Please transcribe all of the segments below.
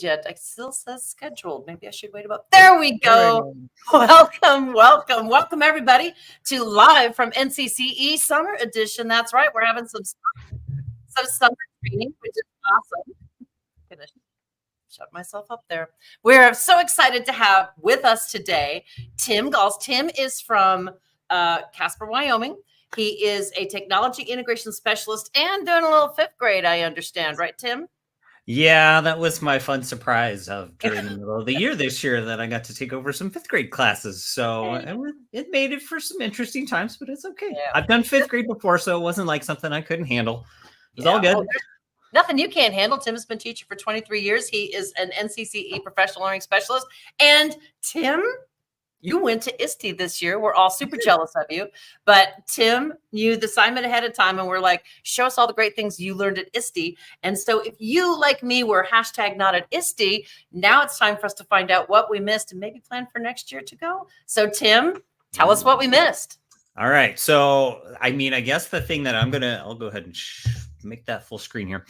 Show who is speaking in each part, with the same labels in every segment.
Speaker 1: yet. It still says scheduled. Maybe I should wait about. There we go. Welcome, everybody to live from NCCE Summer Edition. That's right. We're having some summer training, which is awesome. Gonna shut myself up there. We're so excited to have with us today Tim Galls. Tim is from Casper, Wyoming. He is a technology integration specialist and doing a little fifth grade, I understand, right, Tim?
Speaker 2: Yeah, that was my fun surprise of during the middle of the year this year that I got to take over some fifth grade classes. So it made it for some interesting times, but it's okay. Yeah. I've done fifth grade before, so it wasn't like something I couldn't handle. It was all good.
Speaker 1: Nothing you can't handle. Tim has been teaching for 23 years. He is an NCCE professional learning specialist. And Tim, you went to ISTE this year. We're all super jealous of you. But Tim knew the assignment ahead of time, and we're like, show us all the great things you learned at ISTE. And so if you, like me, were hashtag not at ISTE, now it's time for us to find out what we missed and maybe plan for next year to go. So Tim, tell us what we missed.
Speaker 2: All right. So, I mean, I guess the thing that I'll go ahead and make that full screen here.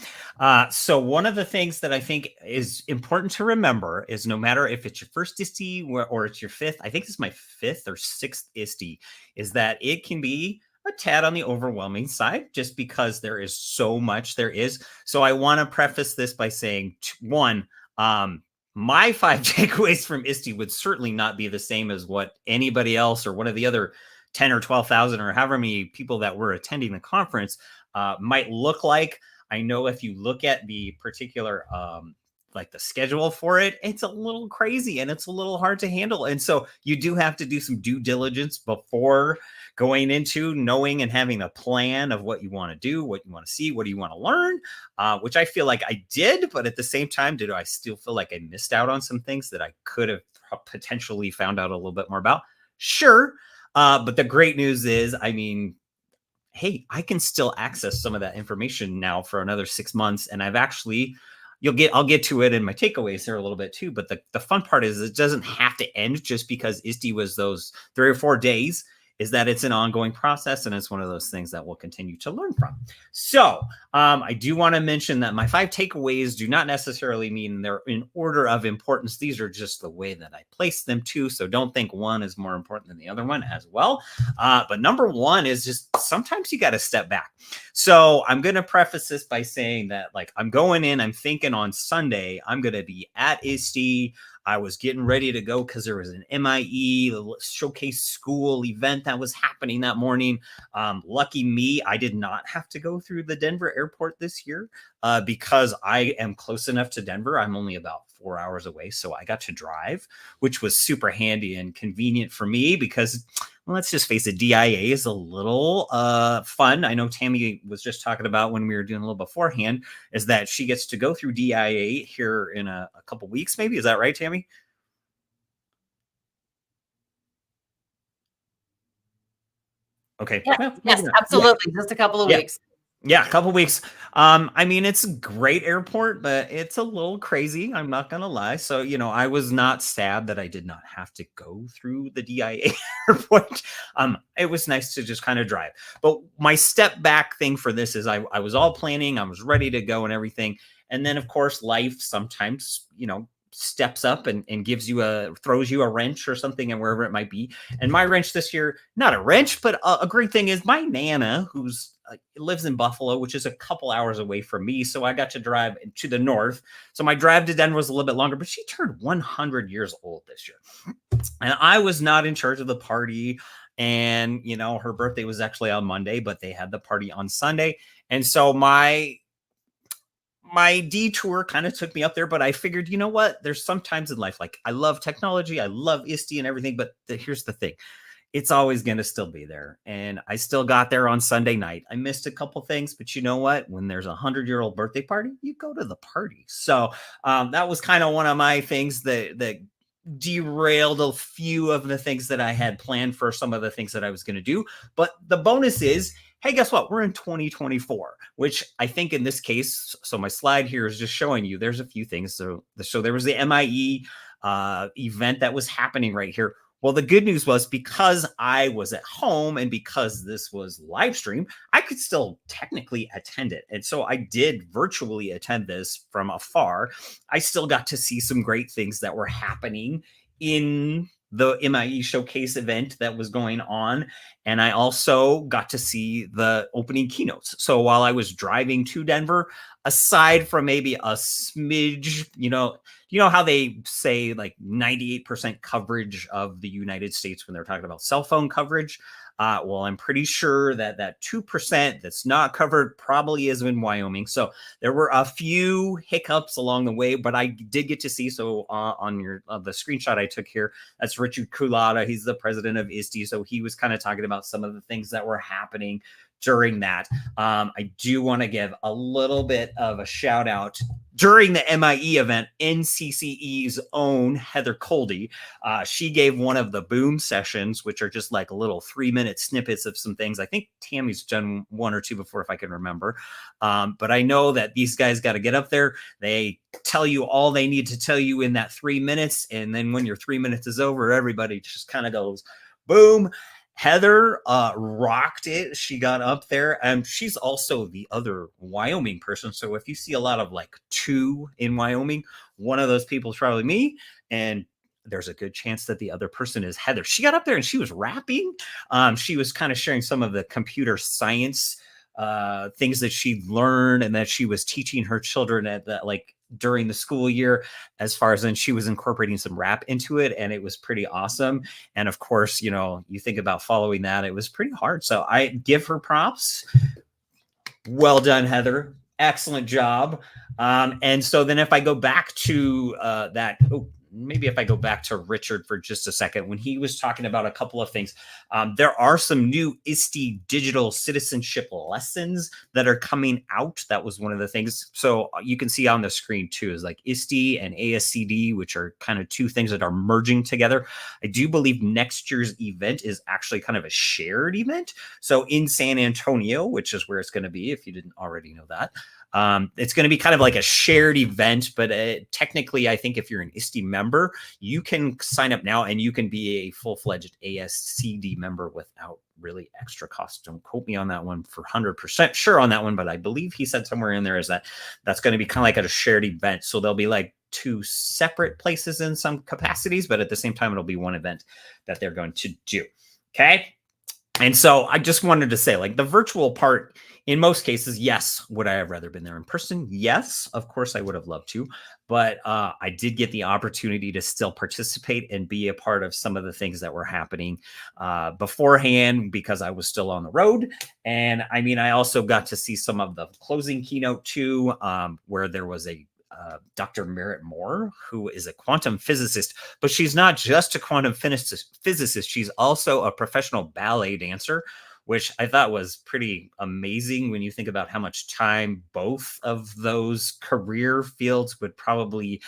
Speaker 2: So one of the things that I think is important to remember is no matter if it's your first ISTE or it's your fifth, I think this is my fifth or sixth ISTE, is that it can be a tad on the overwhelming side just because there is so much there is. So I want to preface this by saying, one, my 5 takeaways from ISTE would certainly not be the same as what anybody else or one of the other 10 or 12,000 or however many people that were attending the conference might look like. I know if you look at the particular like the schedule for it, it's a little crazy and it's a little hard to handle. And so you do have to do some due diligence before going into knowing and having a plan of what you want to do, what you want to see, what do you want to learn, which I feel like I did. But at the same time, do I still feel like I missed out on some things that I could have potentially found out a little bit more about? Sure. But the great news is, I mean, hey, I can still access some of that information now for another 6 months. And I've actually, I'll get to it in my takeaways here a little bit too. But the fun part is it doesn't have to end just because ISTE was those 3 or 4 days, is that it's an ongoing process. And it's one of those things that we'll continue to learn from. So I do want to mention that my 5 takeaways do not necessarily mean they're in order of importance. These are just the way that I place them too. So don't think one is more important than the other one as well. But number 1 is just sometimes you got to step back. So I'm going to preface this by saying that, like, I'm going in, I'm thinking on Sunday, I'm going to be at ISTE. I was getting ready to go because there was an MIE showcase school event that was happening that morning. Lucky me, I did not have to go through the Denver airport this year because I am close enough to Denver. I'm only about 4 hours away, so I got to drive, which was super handy and convenient for me because, well, let's just face it, DIA is a little fun. I know Tammy was just talking about when we were doing a little beforehand, is that she gets to go through DIA here in a couple weeks, maybe. Is that right, Tammy? Okay.
Speaker 1: Yeah, well, yes, absolutely. Yeah. Just a couple of weeks.
Speaker 2: Yeah, a couple weeks. I mean, it's a great airport, but it's a little crazy. I'm not going to lie. So, you know, I was not sad that I did not have to go through the DIA airport. It was nice to just kind of drive. But my step back thing for this is I was all planning. I was ready to go and everything. And then, of course, life sometimes, you know, steps up and throws you a wrench or something, and wherever it might be. And my wrench this year, not a wrench, but a great thing is my Nana, who's lives in Buffalo, which is a couple hours away from me. So I got to drive to the north. So my drive to Denver was a little bit longer, but she turned 100 years old this year. And I was not in charge of the party. And, you know, her birthday was actually on Monday, but they had the party on Sunday. And so my detour kind of took me up there, but I figured, you know what? There's some times in life, like, I love technology, I love ISTE and everything, but here's the thing. It's always going to still be there. And I still got there on Sunday night. I missed a couple things, but you know what? When there's a 100-year-old birthday party, you go to the party. So that was kind of one of my things that derailed a few of the things that I had planned for some of the things that I was going to do. But the bonus is, hey, guess what? We're in 2024, which I think in this case, so my slide here is just showing you there's a few things. So there was the MIE event that was happening right here. Well, the good news was because I was at home and because this was live stream, I could still technically attend it. And so I did virtually attend this from afar. I still got to see some great things that were happening in the MIE showcase event that was going on. And I also got to see the opening keynotes. So while I was driving to Denver, aside from maybe a smidge, you know how they say like 98% coverage of the United States when they're talking about cell phone coverage? Well, I'm pretty sure that 2% that's not covered probably is in Wyoming. So there were a few hiccups along the way, but I did get to see. So on the screenshot I took here, that's Richard Kulata. He's the president of ISTE. So he was kind of talking about some of the things that were happening during that. I do want to give a little bit of a shout out during the MIE event. NCCE's own Heather Coldy, she gave one of the boom sessions, which are just like a little 3-minute snippets of some things. I think Tammy's done one or two before, if I can remember. But I know that these guys got to get up there. They tell you all they need to tell you in that 3 minutes. And then when your 3 minutes is over, everybody just kind of goes, boom. Heather rocked it. She got up there, and she's also the other Wyoming person. So if you see a lot of like 2 in Wyoming, one of those people is probably me, and there's a good chance that the other person is Heather. She got up there and she was rapping. She was kind of sharing some of the computer science things that she learned and that she was teaching her children at that, like during the school year, as far as then she was incorporating some rap into it, and it was pretty awesome. And of course, you think about following that, it was pretty hard. So I give her props. Well done, Heather. Excellent job. And so then if I go back to maybe if I go back to Richard for just a second, when he was talking about a couple of things, there are some new ISTE digital citizenship lessons that are coming out. That was one of the things. So you can see on the screen too, is like ISTE and ASCD, which are kind of 2 things that are merging together. I do believe next year's event is actually kind of a shared event. So in San Antonio, which is where it's going to be, if you didn't already know that, it's going to be kind of like a shared event, but technically, I think if you're an ISTE member, you can sign up now and you can be a full-fledged ASCD member without really extra cost. Don't quote me on that one for 100% sure on that one, but I believe he said somewhere in there is that's going to be kind of like at a shared event. So there'll be like 2 separate places in some capacities, but at the same time, it'll be one event that they're going to do. Okay. And so I just wanted to say, like, the virtual part, in most cases, yes. Would I have rather been there in person? Yes, of course I would have loved to. But I did get the opportunity to still participate and be a part of some of the things that were happening beforehand because I was still on the road. And I mean, I also got to see some of the closing keynote too, where there was a Dr. Merritt Moore, who is a quantum physicist, but she's not just a quantum physicist. She's also a professional ballet dancer, which I thought was pretty amazing when you think about how much time both of those career fields would probably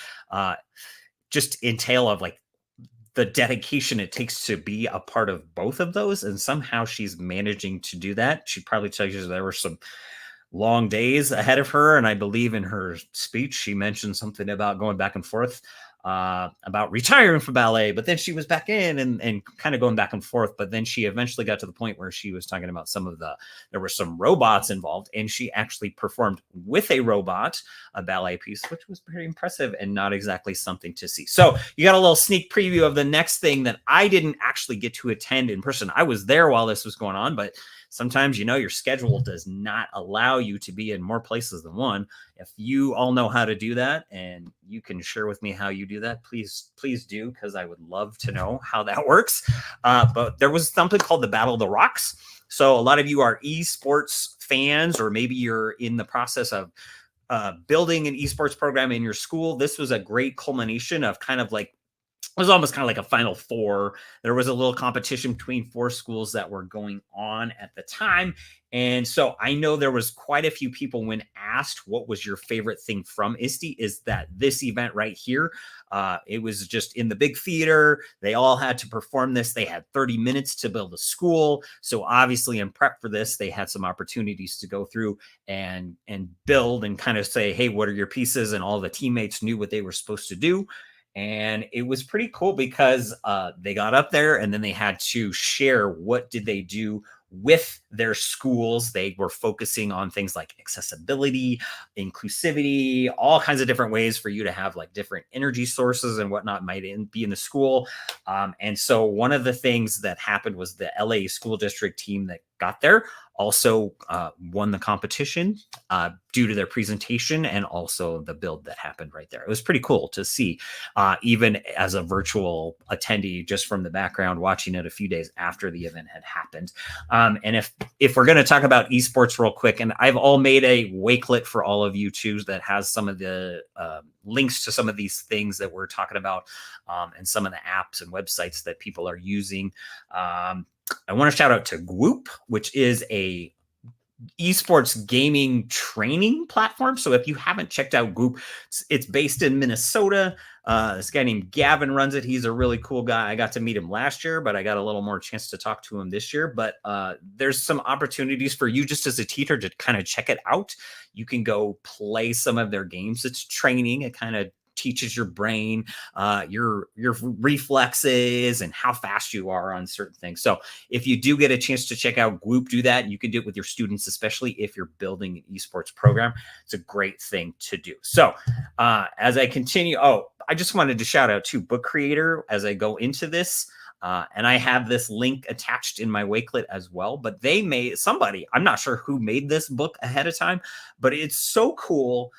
Speaker 2: just entail of, like, the dedication it takes to be a part of both of those. And somehow she's managing to do that. She probably tells you there were some long days ahead of her. And I believe in her speech, she mentioned something about going back and forth about retiring from ballet, but then she was back in and kind of going back and forth. But then she eventually got to the point where she was talking about there were some robots involved, and she actually performed with a robot, a ballet piece, which was pretty impressive and not exactly something to see. So you got a little sneak preview of the next thing that I didn't actually get to attend in person. I was there while this was going on, but sometimes, your schedule does not allow you to be in more places than one. If you all know how to do that and you can share with me how you do that, please do, because I would love to know how that works. But there was something called the Battle of the Rocks. So a lot of you are esports fans, or maybe you're in the process of building an esports program in your school. This was a great culmination of kind of like, it was almost kind of like a Final Four. There was a little competition between 4 schools that were going on at the time. And so I know there was quite a few people, when asked what was your favorite thing from ISTE, is that this event right here. It was just in the big theater. They all had to perform this. They had 30 minutes to build a school. So obviously in prep for this, they had some opportunities to go through and build and kind of say, hey, what are your pieces? And all the teammates knew what they were supposed to do. And it was pretty cool because they got up there and then they had to share what did they do with their schools. They were focusing on things like accessibility, inclusivity, all kinds of different ways for you to have like different energy sources and whatnot might be in the school. And so one of the things that happened was the LA school district team that got there also won the competition due to their presentation and also the build that happened right there. It was pretty cool to see, even as a virtual attendee, just from the background, watching it a few days after the event had happened. And if we're going to talk about esports real quick, and I've all made a Wakelet for all of you too that has some of the links to some of these things that we're talking about, and some of the apps and websites that people are using. I want to shout out to Gwoop, which is a esports gaming training platform. So if you haven't checked out Gwoop, it's based in Minnesota. This guy named Gavin runs it. He's a really cool guy. I got to meet him last year, but I got a little more chance to talk to him this year. But there's some opportunities for you just as a teacher to kind of check it out. You can go play some of their games. It's training. It kind of teaches your brain your reflexes and how fast you are on certain things. So if you do get a chance to check out Gwoop, do that. You can do it with your students, especially if you're building an esports program. It's a great thing to do. So as I continue, I just wanted to shout out to Book Creator as I go into this. And I have this link attached in my Wakelet as well, but they made somebody, I'm not sure who made this book ahead of time, but it's so cool.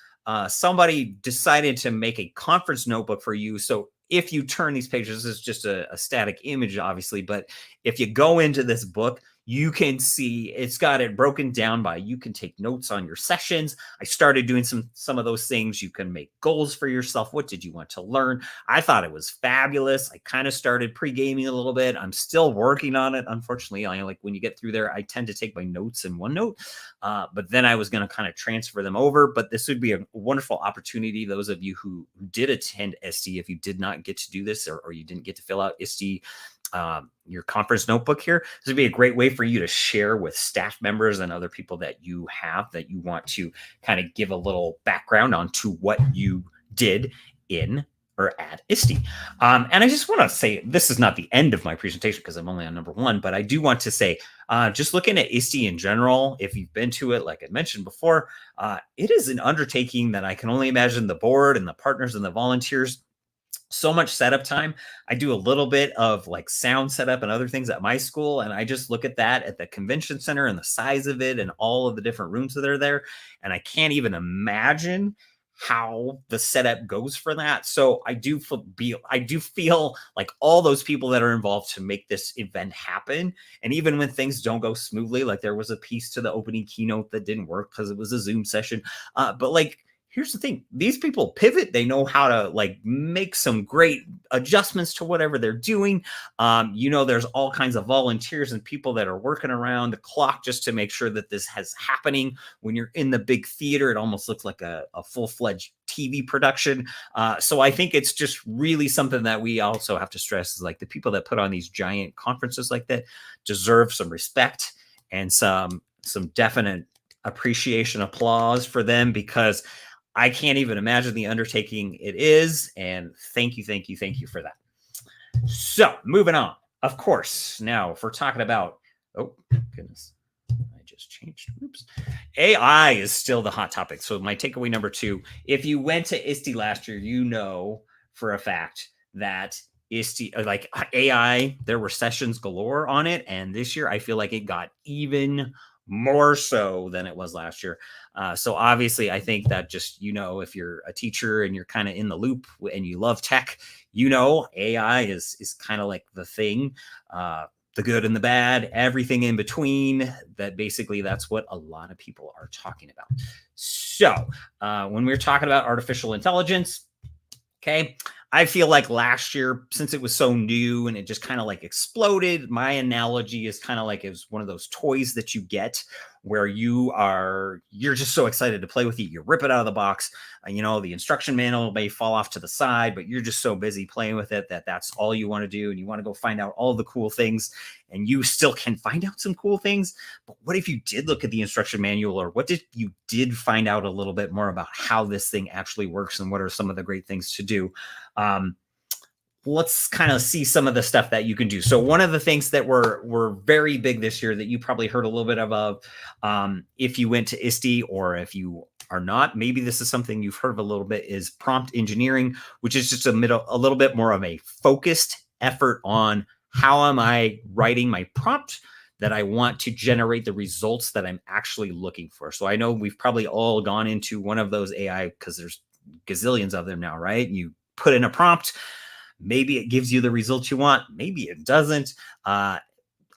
Speaker 2: Somebody decided to make a conference notebook for you. So if you turn these pages, this is just a static image, obviously, but if you go into this book, you can see it's got it broken down by, you can take notes on your sessions. I started doing some of those things. You can make goals for yourself. What did you want to learn? I thought it was fabulous. I kind of started pre-gaming a little bit. I'm still working on it. Unfortunately, I like when you get through there, I tend to take my notes in OneNote, but then I was going to kind of transfer them over. But this would be a wonderful opportunity. Those of you who did attend ISTE, if you did not get to do this or you didn't get to fill out ISTE, your conference notebook here, this would be a great way for you to share with staff members and other people that you have that you want to kind of give a little background onto what you did in or at ISTE. And I just want to say, this is not the end of my presentation because I'm only on number one, but I do want to say, just looking at ISTE in general, if you've been to it, like I mentioned before, it is an undertaking that I can only imagine the board and the partners and the volunteers, so much setup time. I do a little bit of like sound setup and other things at my school. And I just look at that at the convention center and the size of it and all of the different rooms that are there. And I can't even imagine how the setup goes for that. So I do feel like all those people that are involved to make this event happen. And even when things don't go smoothly, like there was a piece to the opening keynote that didn't work because it was a Zoom session. But like, here's the thing. These people pivot. They know how to like make some great adjustments to whatever they're doing. There's all kinds of volunteers and people that are working around the clock just to make sure that this is happening. When you're in the big theater, it almost looks like a full-fledged TV production. So I think it's just really something that we also have to stress is like the people that put on these giant conferences like that deserve some respect and some definite appreciation, applause for them, because I can't even imagine the undertaking it is. And thank you for that. So moving on, of course, now if we're talking about, oh goodness, I just changed, oops. AI is still the hot topic. So my takeaway number 2, if you went to ISTE last year, you know for a fact that ISTE, like AI, there were sessions galore on it. And this year I feel like it got even more so than it was last year. So obviously I think that just, if you're a teacher and you're kind of in the loop and you love tech, AI is kind of like the thing, the good and the bad, everything in between. That basically that's what a lot of people are talking about. So when we're talking about artificial intelligence, okay, I feel like last year, since it was so new and it just kind of like exploded, my analogy is kind of like it was one of those toys that you get where you're just so excited to play with it. You rip it out of the box. The instruction manual may fall off to the side, but you're just so busy playing with it that that's all you want to do. And you want to go find out all the cool things, and you still can find out some cool things. But what if you did look at the instruction manual, or what if you did find out a little bit more about how this thing actually works and what are some of the great things to do? let's kind of see some of the stuff that you can do. So one of the things that were very big this year that you probably heard a little bit of, if you went to ISTE, or if you are not, maybe this is something you've heard of a little bit, is prompt engineering, which is just a little bit more of a focused effort on how am I writing my prompt that I want to generate the results that I'm actually looking for. So I know we've probably all gone into one of those AI, because there's gazillions of them now, right? You put in a prompt, maybe it gives you the results you want, maybe it doesn't.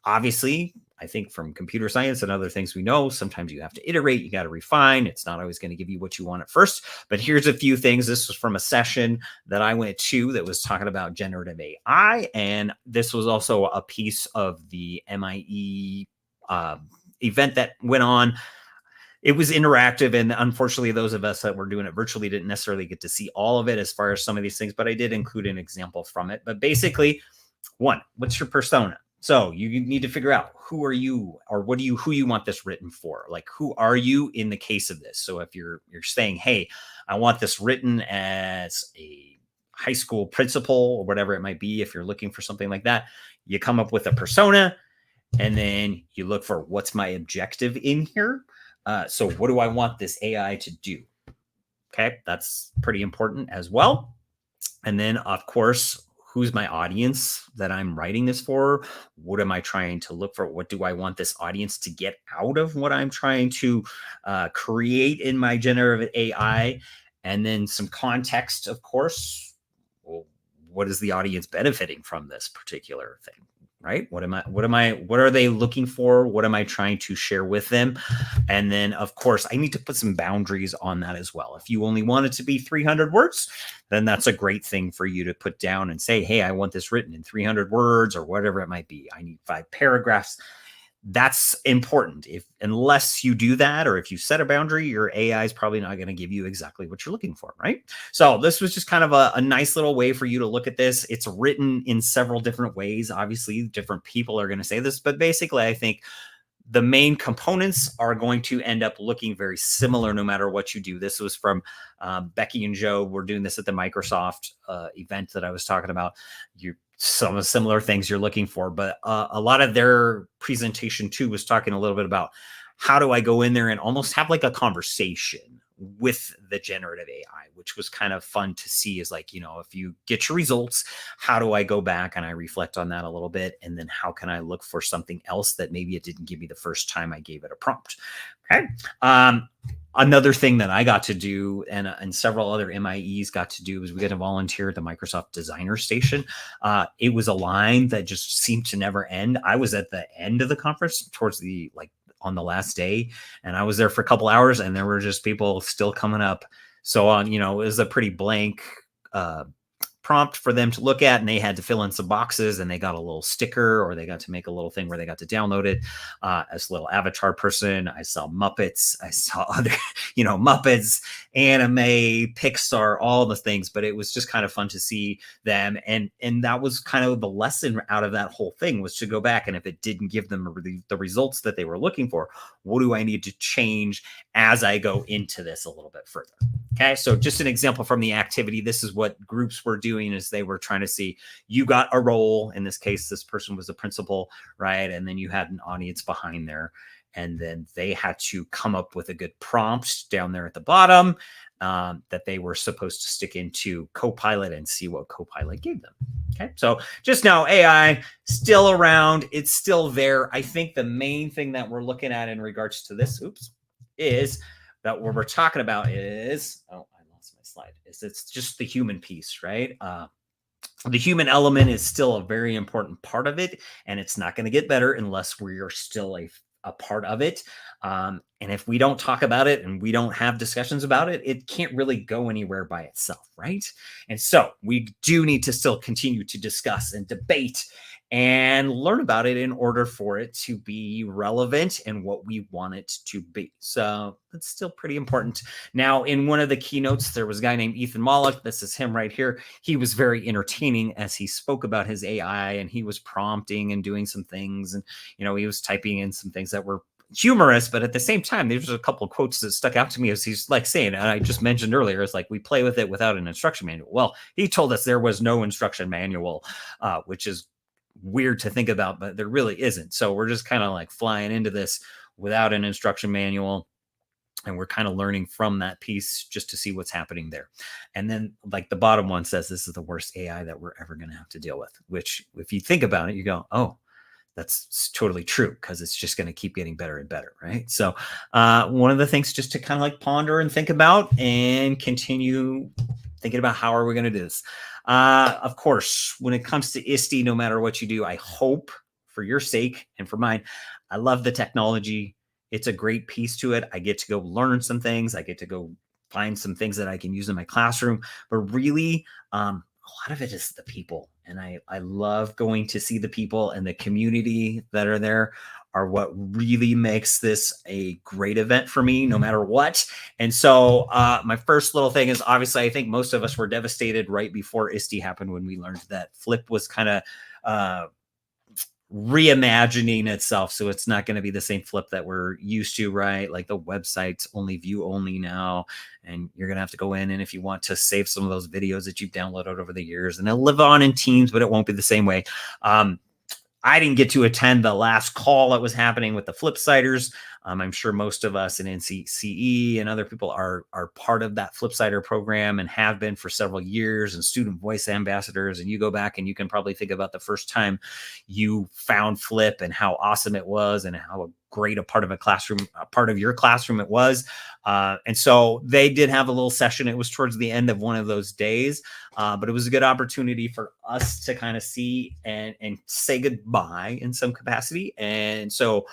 Speaker 2: Obviously, I think from computer science and other things we know, sometimes you have to iterate, you got to refine. It's not always going to give you what you want at first. But here's a few things. This was from a session that I went to that was talking about generative AI. And this was also a piece of the MIE event that went on. It was interactive, and unfortunately those of us that were doing it virtually didn't necessarily get to see all of it as far as some of these things, but I did include an example from it. But basically, one, what's your persona? So you need to figure out, who are you, or who you want this written for? Like, who are you in the case of this? So if you're saying, hey, I want this written as a high school principal or whatever it might be, if you're looking for something like that, you come up with a persona, and then you look for, what's my objective in here? So what do I want this AI to do? Okay, that's pretty important as well. And then, of course, who's my audience that I'm writing this for? What am I trying to look for? What do I want this audience to get out of what I'm trying to create in my generative AI? And then some context, of course. Well, what is the audience benefiting from this particular thing? Right? What are they looking for? What am I trying to share with them? And then, of course, I need to put some boundaries on that as well. If you only want it to be 300 words, then that's a great thing for you to put down and say, hey, I want this written in 300 words or whatever it might be. I need 5 paragraphs. That's important. Unless you do that, or if you set a boundary, your AI is probably not going to give you exactly what you're looking for, right? So this was just kind of a nice little way for you to look at this. It's written in several different ways. Obviously, different people are going to say this, but basically, I think the main components are going to end up looking very similar no matter what you do. This was from Becky and Joe. We're doing this at the Microsoft event that I was talking about. Some of similar things you're looking for, but a lot of their presentation too was talking a little bit about, how do I go in there and almost have like a conversation with the generative AI, which was kind of fun to see. Is like, if you get your results, how do I go back and I reflect on that a little bit? And then how can I look for something else that maybe it didn't give me the first time I gave it a prompt? Okay. Another thing that I got to do, and several other MIEs got to do, was we got to volunteer at the Microsoft Designer Station. It was a line that just seemed to never end. I was at the end of the conference, towards the on the last day, and I was there for a couple hours, and there were just people still coming up. So on, it was a pretty blank prompt for them to look at, and they had to fill in some boxes, and they got a little sticker, or they got to make a little thing where they got to download it as a little avatar person. I saw Muppets, I saw other, Muppets, anime, Pixar, all the things, but it was just kind of fun to see them. And that was kind of the lesson out of that whole thing, was to go back, and if it didn't give them the results that they were looking for, what do I need to change as I go into this a little bit further? Okay, so just an example from the activity. This is what groups were doing, is they were trying to see, you got a role. In this case, this person was the principal, right? And then you had an audience behind there. And then they had to come up with a good prompt down there at the bottom that they were supposed to stick into Copilot and see what Copilot gave them. Okay, so just know AI still around. It's still there. I think the main thing that we're looking at in regards to this, is that what we're talking about is, I lost my slide, it's just the human piece, right? The human element is still a very important part of it, and it's not going to get better unless we are still a part of it. And if we don't talk about it and we don't have discussions about it, it can't really go anywhere by itself, right? And so we do need to still continue to discuss and debate and learn about it in order for it to be relevant and what we want it to be. So it's still pretty important. Now, in one of the keynotes, there was a guy named Ethan Mollick. This is him right here. He was very entertaining as he spoke about his AI, and he was prompting and doing some things. And, he was typing in some things that were humorous, but at the same time, there's a couple of quotes that stuck out to me as he's like saying, and I just mentioned earlier, it's like we play with it without an instruction manual. Well, he told us there was no instruction manual, which is weird to think about, but there really isn't. So we're just kind of like flying into this without an instruction manual. And we're kind of learning from that piece just to see what's happening there. And then like the bottom one says, this is the worst AI that we're ever going to have to deal with, which if you think about it, you go, oh, that's totally true, because it's just going to keep getting better and better, right? So one of the things just to kind of like ponder and think about and continue thinking about how are we going to do this. Of course, when it comes to ISTE, no matter what you do, I hope for your sake and for mine, I love the technology. It's a great piece to it. I get to go learn some things. I get to go find some things that I can use in my classroom, but really a lot of it is the people. And I love going to see the people, and the community that are there are what really makes this a great event for me, no matter what. And so my first little thing is, obviously, I think most of us were devastated right before ISTE happened when we learned that Flip was kind of reimagining itself. So it's not going to be the same Flip that we're used to, right? Like the website's only view only now, and you're going to have to go in, and if you want to save some of those videos that you've downloaded over the years, and they'll live on in Teams, but it won't be the same way. I didn't get to attend the last call that was happening with the Flipsiders. I'm sure most of us in NCCE and other people are part of that Flipsider program and have been for several years, and student voice ambassadors. And you go back and you can probably think about the first time you found Flip and how awesome it was, and how great a part of your classroom it was. And so they did have a little session. It was towards the end of one of those days, but it was a good opportunity for us to kind of see and say goodbye in some capacity. And so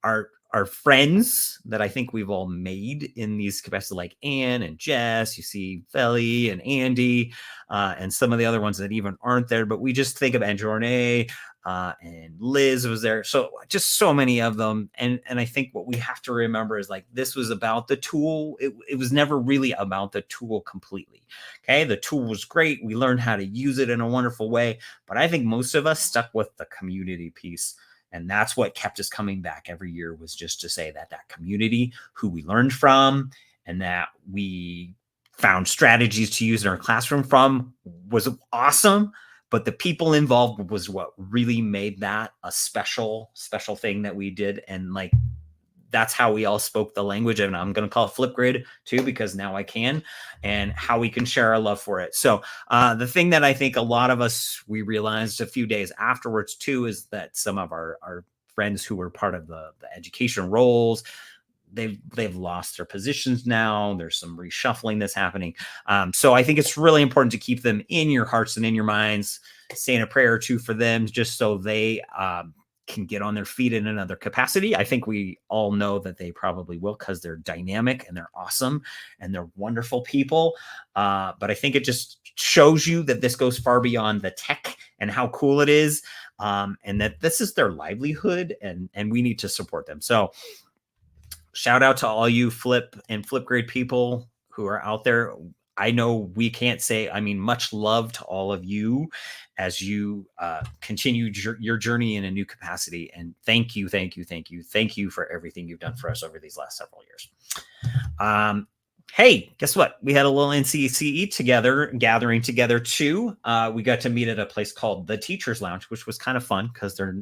Speaker 2: our friends that I think we've all made in these capacities, like Anne and Jess, you see Felly and Andy, and some of the other ones that even aren't there, but we just think of Anjourne, and Liz was there. So just so many of them. And I think what we have to remember is, like, this was about the tool. It was never really about the tool completely. Okay. The tool was great. We learned how to use it in a wonderful way, but I think most of us stuck with the community piece. And that's what kept us coming back every year, was just to say that community, who we learned from and that we found strategies to use in our classroom from, was awesome. But the people involved was what really made that a special thing that we did. And like, that's how we all spoke the language. And I'm going to call it Flipgrid too, because now I can, and how we can share our love for it. So the thing that I think a lot of us, we realized a few days afterwards too, is that some of our friends who were part of the education roles, they've lost their positions now. There's some reshuffling that's happening. So I think it's really important to keep them in your hearts and in your minds, saying a prayer or two for them, just so they can get on their feet in another capacity. I think we all know that they probably will, because they're dynamic and they're awesome and they're wonderful people. But I think it just shows you that this goes far beyond the tech and how cool it is, and that this is their livelihood, and we need to support them. So shout out to all you Flip and Flipgrade people who are out there. I know we can't say, much love to all of you as you continue your journey in a new capacity. And thank you for everything you've done for us over these last several years. Hey, guess what? We had a little NCCE gathering together too. We got to meet at a place called the Teachers Lounge, which was kind of fun, because their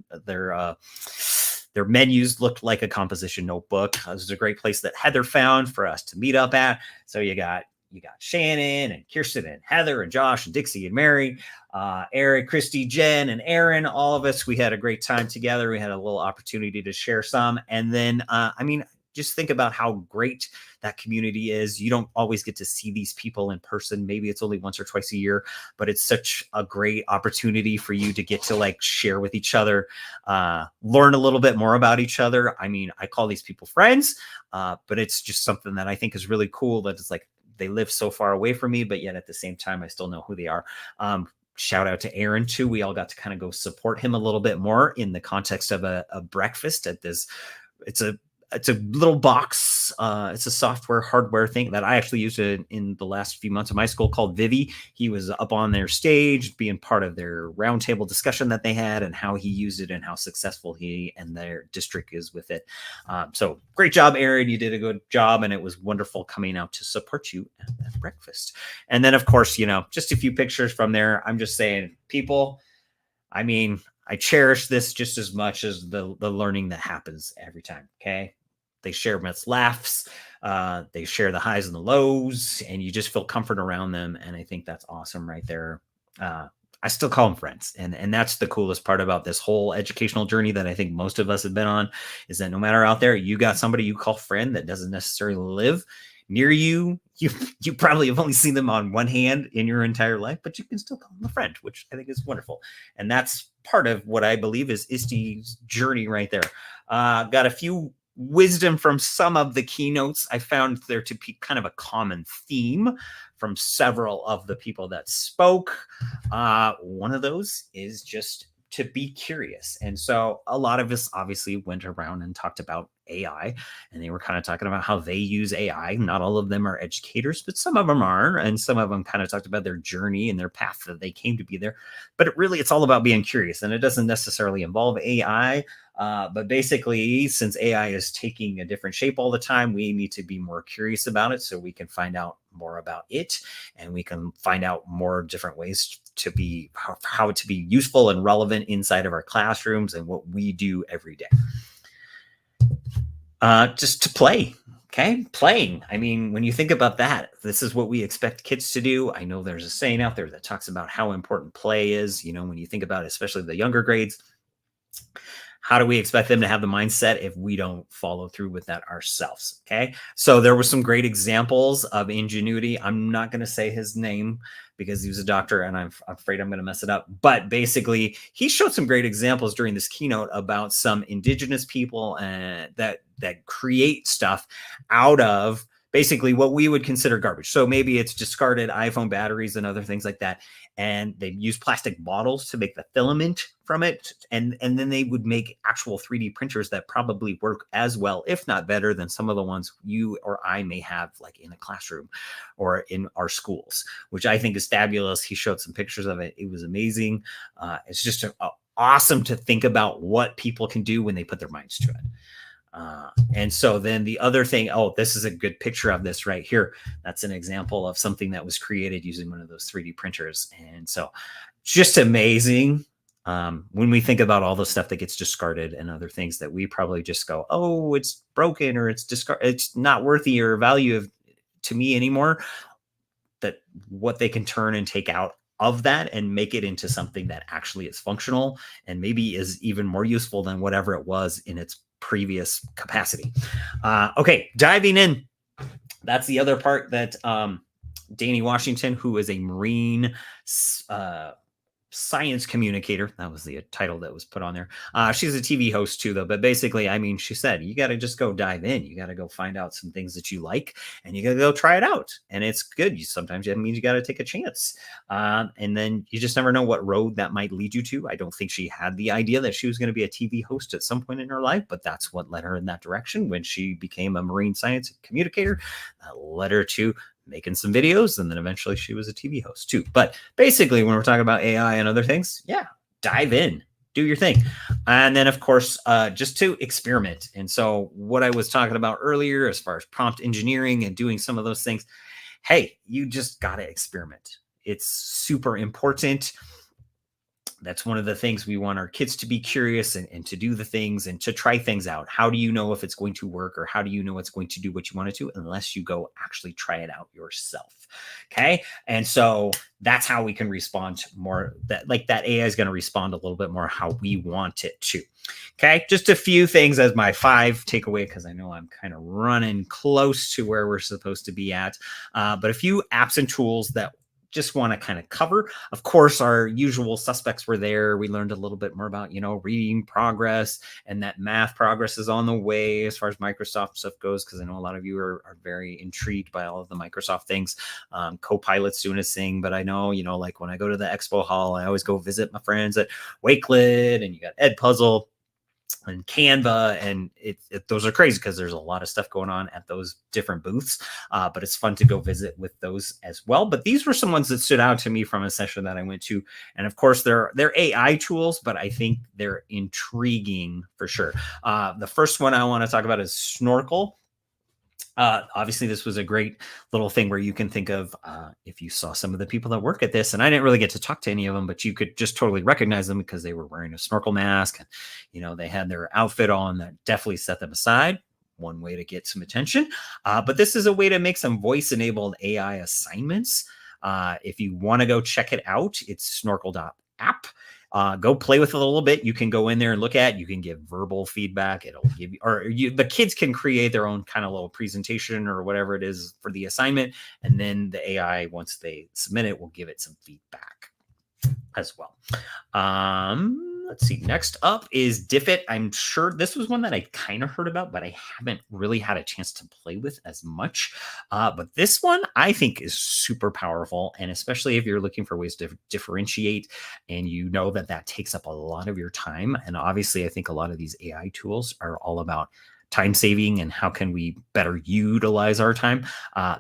Speaker 2: menus looked like a composition notebook. This was a great place that Heather found for us to meet up at. So you got Shannon and Kirsten and Heather and Josh and Dixie and Mary, Eric, Christy, Jen, and Aaron. All of us, we had a great time together. We had a little opportunity to share some. And then, just think about how great that community is. You don't always get to see these people in person. Maybe it's only once or twice a year, but it's such a great opportunity for you to get to like share with each other, learn a little bit more about each other. I call these people friends, but it's just something that I think is really cool, that it's like, they live so far away from me, but yet at the same time, I still know who they are. Shout out to Aaron too. We all got to kind of go support him a little bit more in the context of a breakfast at this. It's a it's a little box. It's a software hardware thing that I actually used in the last few months of my school called Vivi. He was up on their stage being part of their roundtable discussion that they had and how he used it and how successful he and their district is with it. So great job, Aaron. You did a good job, and it was wonderful coming out to support you at breakfast. And then, of course, just a few pictures from there. I'm just saying, people, I mean, I cherish this just as much as the learning that happens every time. Okay. They share Matt's laughs. They share the highs and the lows, and you just feel comfort around them. And I think that's awesome right there. I still call them friends. And that's the coolest part about this whole educational journey that I think most of us have been on, is that no matter out there, you got somebody you call friend that doesn't necessarily live near you. You probably have only seen them on one hand in your entire life, but you can still call them a friend, which I think is wonderful. And that's part of what I believe is ISTE's journey right there. Got a few wisdom from some of the keynotes. I found there to be kind of a common theme from several of the people that spoke. One of those is just to be curious. And so a lot of us obviously went around and talked about AI, and they were kind of talking about how they use AI. Not all of them are educators, but some of them are. And some of them kind of talked about their journey and their path that they came to be there. But it's all about being curious, and it doesn't necessarily involve AI. But basically, since AI is taking a different shape all the time, we need to be more curious about it so we can find out more about it, and we can find out more different ways to be how to be useful and relevant inside of our classrooms and what we do every day. Just to play. Okay. Playing. I mean, when you think about that, this is what we expect kids to do. I know there's a saying out there that talks about how important play is, when you think about it, especially the younger grades. How do we expect them to have the mindset if we don't follow through with that ourselves? Okay. So there were some great examples of ingenuity. I'm not going to say his name because he was a doctor and I'm afraid I'm going to mess it up. But basically, he showed some great examples during this keynote about some indigenous people that create stuff out of basically what we would consider garbage. So maybe it's discarded iPhone batteries and other things like that. And they use plastic bottles to make the filament from it. And then they would make actual 3D printers that probably work as well, if not better, than some of the ones you or I may have like in a classroom or in our schools, which I think is fabulous. He showed some pictures of it. It was amazing. It's just awesome to think about what people can do when they put their minds to it. And so then the other thing, this is a good picture of this right here. That's an example of something that was created using one of those 3D printers. And so just amazing. When we think about all the stuff that gets discarded and other things that we probably just go, oh, it's broken or it's not worthy or value to me anymore, that what they can turn and take out of that and make it into something that actually is functional and maybe is even more useful than whatever it was in its previous capacity. Okay, diving in. That's the other part that Danny Washington, who is a Marine science communicator, that was the title that was put on there. She's a TV host too, though. But basically, I mean, she said, you got to just go dive in. You got to go find out some things that you like and you got to go try it out. And it's good. Sometimes that means you got to take a chance. And then you just never know what road that might lead you to. I don't think she had the idea that she was going to be a TV host at some point in her life, but that's what led her in that direction when she became a Marine science communicator. That led her to making some videos, and then eventually she was a TV host too. But basically, when we're talking about AI and other things, dive in, do your thing. And then, of course, just to experiment. And so what I was talking about earlier, as far as prompt engineering and doing some of those things, hey, you just got to experiment. It's super important. That's one of the things we want our kids to be curious and to do the things and to try things out. How do you know if it's going to work, or how do you know it's going to do what you want it to, unless you go actually try it out yourself? Okay. And so that's how we can respond more, that AI is going to respond a little bit more how we want it to. Okay. Just a few things as my 5 takeaway, because I know I'm kind of running close to where we're supposed to be at. But a few apps and tools that just want to kind of cover. Of course, our usual suspects were there. We learned a little bit more about, reading progress, and that math progress is on the way as far as Microsoft stuff goes, because I know a lot of you are very intrigued by all of the Microsoft things. Copilot's doing his thing, but I know, like when I go to the expo hall, I always go visit my friends at Wakelet, and you got Ed Puzzle. and Canva, and those are crazy because there's a lot of stuff going on at those different booths. But it's fun to go visit with those as well. But these were some ones that stood out to me from a session that I went to, and of course they're AI tools, but I think they're intriguing for sure. The first one I want to talk about is Snorkel. Obviously, this was a great little thing where you can think of if you saw some of the people that work at this, and I didn't really get to talk to any of them, but you could just totally recognize them because they were wearing a snorkel mask, and they had their outfit on that definitely set them aside. One way to get some attention, but this is a way to make some voice-enabled AI assignments. If you want to go check it out, it's snorkel.app. Go play with it a little bit. You can go in there and look at, you can give verbal feedback. It'll give you, the kids can create their own kind of little presentation or whatever it is for the assignment. And then the AI, once they submit it, will give it some feedback as well. Let's see. Next up is Diffit. I'm sure this was one that I kind of heard about, but I haven't really had a chance to play with as much. But this one I think is super powerful. And especially if you're looking for ways to differentiate and that takes up a lot of your time. And obviously I think a lot of these AI tools are all about time saving and how can we better utilize our time.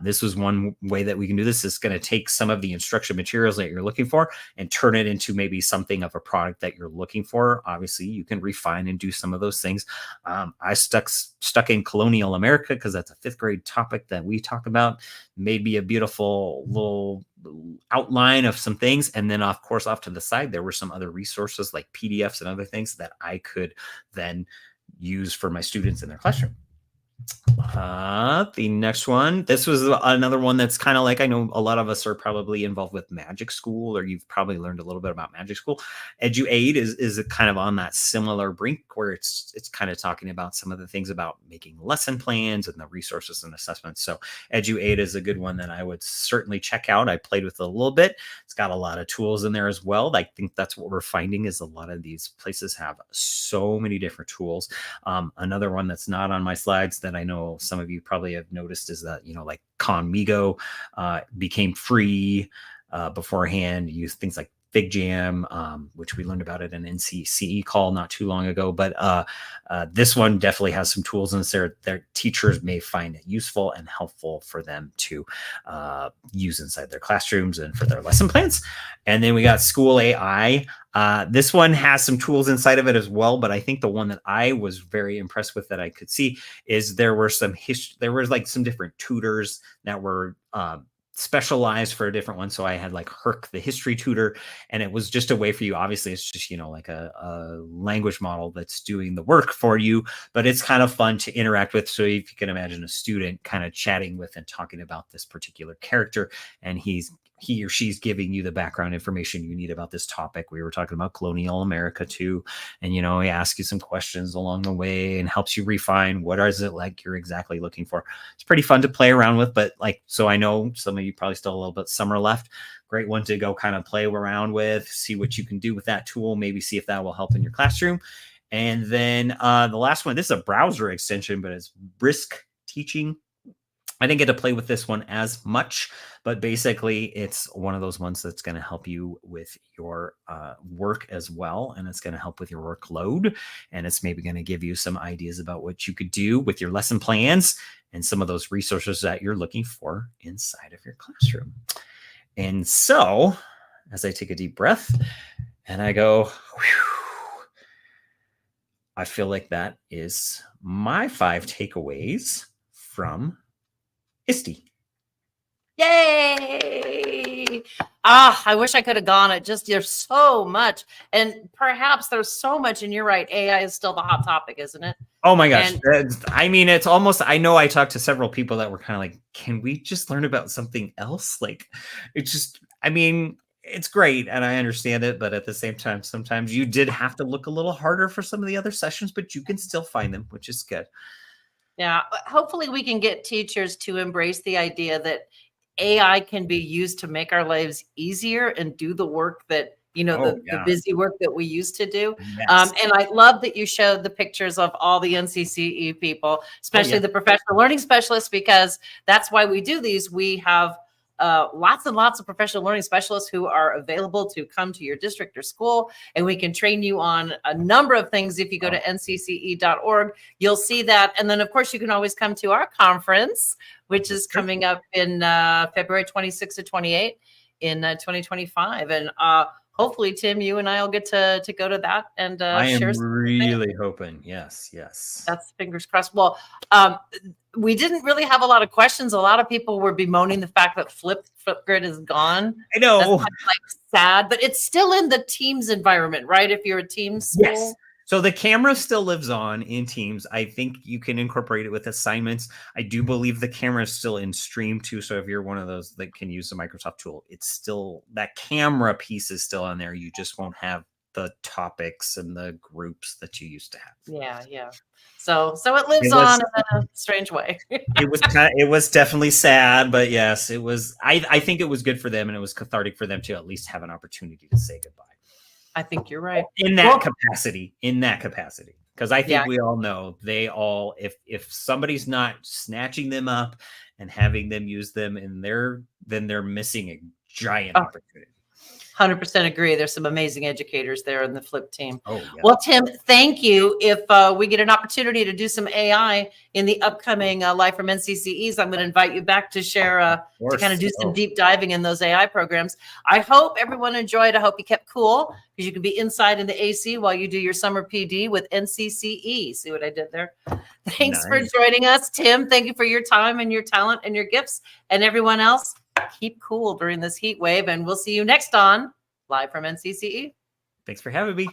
Speaker 2: This was one way that we can do this. Is going to take some of the instruction materials that you're looking for and turn it into maybe something of a product that you're looking for. Obviously, you can refine and do some of those things. I stuck in colonial America because that's a 5th grade topic that we talk about. Maybe a beautiful little outline of some things. And then, of course, off to the side, there were some other resources like PDFs and other things that I could then use for my students in their classroom. The next one, this was another one that's kind of like, I know a lot of us are probably involved with Magic School, or you've probably learned a little bit about Magic School. EduAid is kind of on that similar brink where it's kind of talking about some of the things about making lesson plans and the resources and assessments. So EduAid is a good one that I would certainly check out. I played with it a little bit. It's got a lot of tools in there as well. I think that's what we're finding is a lot of these places have so many different tools. Another one that's not on my slides that I know some of you probably have noticed is that, like Conmigo became free beforehand. Use things like FigJam, which we learned about at an NCCE call not too long ago. But this one definitely has some tools in there that teachers may find it useful and helpful for them to use inside their classrooms and for their lesson plans. And then we got School AI. This one has some tools inside of it as well, but I think the one that I was very impressed with that I could see is there were some like some different tutors that were specialized for a different one. So I had like Herc, the history tutor, and it was just a way for you. Obviously, it's just, like a language model that's doing the work for you, but it's kind of fun to interact with. So if you can imagine a student kind of chatting with and talking about this particular character, and he or she's giving you the background information you need about this topic. We were talking about colonial America too. And, he asks you some questions along the way and helps you refine what is it like you're exactly looking for. It's pretty fun to play around with, but so I know some of you probably still a little bit summer left. Great one to go kind of play around with, see what you can do with that tool, maybe see if that will help in your classroom. And then the last one, this is a browser extension, but it's Brisk Teaching. I didn't get to play with this one as much, but basically it's one of those ones that's going to help you with your work as well. And it's going to help with your workload. And it's maybe going to give you some ideas about what you could do with your lesson plans and some of those resources that you're looking for inside of your classroom. And so as I take a deep breath and I go, whew, I feel like that is my 5 takeaways from ISTE.
Speaker 1: Yay! I wish I could have gone. There's so much. And perhaps there's so much, and you're right. AI is still the hot topic, isn't it?
Speaker 2: Oh my gosh. It's almost, I know I talked to several people that were kind of like, can we just learn about something else? It's great. And I understand it, but at the same time, sometimes you did have to look a little harder for some of the other sessions, but you can still find them, which is good.
Speaker 1: Yeah, hopefully we can get teachers to embrace the idea that AI can be used to make our lives easier and do the work that, the busy work that we used to do.
Speaker 2: Yes.
Speaker 1: And I love that you showed the pictures of all the NCCE people, especially the professional learning specialists, because that's why we do these. We have lots and lots of professional learning specialists who are available to come to your district or school, and we can train you on a number of things. If you go to ncce.org, you'll see that. And then, of course, you can always come to our conference, which is coming up in February 26 to 28 in 2025. And hopefully, Tim, you and I will get to go to that and
Speaker 2: I am
Speaker 1: share.
Speaker 2: really hoping. Yes.
Speaker 1: That's fingers crossed. Well, we didn't really have a lot of questions. A lot of people were bemoaning the fact that Flipgrid is gone.
Speaker 2: I know.
Speaker 1: That's kind of like sad, but it's still in the Teams environment, right? If you're a Teams school.
Speaker 2: Yes. So the camera still lives on in Teams. I think you can incorporate it with assignments. I do believe the camera is still in Stream too. So if you're one of those that can use the Microsoft tool, it's still, that camera piece is still on there. You just won't have the topics and the groups that you used to have.
Speaker 1: Yeah. So it lives on in a strange way.
Speaker 2: It was definitely sad, but yes, it was. I think it was good for them, and it was cathartic for them to at least have an opportunity to say goodbye.
Speaker 1: I think you're right.
Speaker 2: In that capacity, because I think we all know if somebody's not snatching them up and having them use them then they're missing a giant opportunity.
Speaker 1: 100% agree. There's some amazing educators there in the Flip team.
Speaker 2: Oh, yeah.
Speaker 1: Well, Tim, thank you. If we get an opportunity to do some AI in the upcoming Live from NCCEs, I'm going to invite you back to share, to kind of do some deep diving in those AI programs. I hope everyone enjoyed. I hope you kept cool, because you can be inside in the AC while you do your summer PD with NCCE. See what I did there? Thanks for joining us, Tim. Thank you for your time and your talent and your gifts. And everyone else, keep cool during this heat wave, and we'll see you next on Live from NCCE.
Speaker 2: Thanks for having me.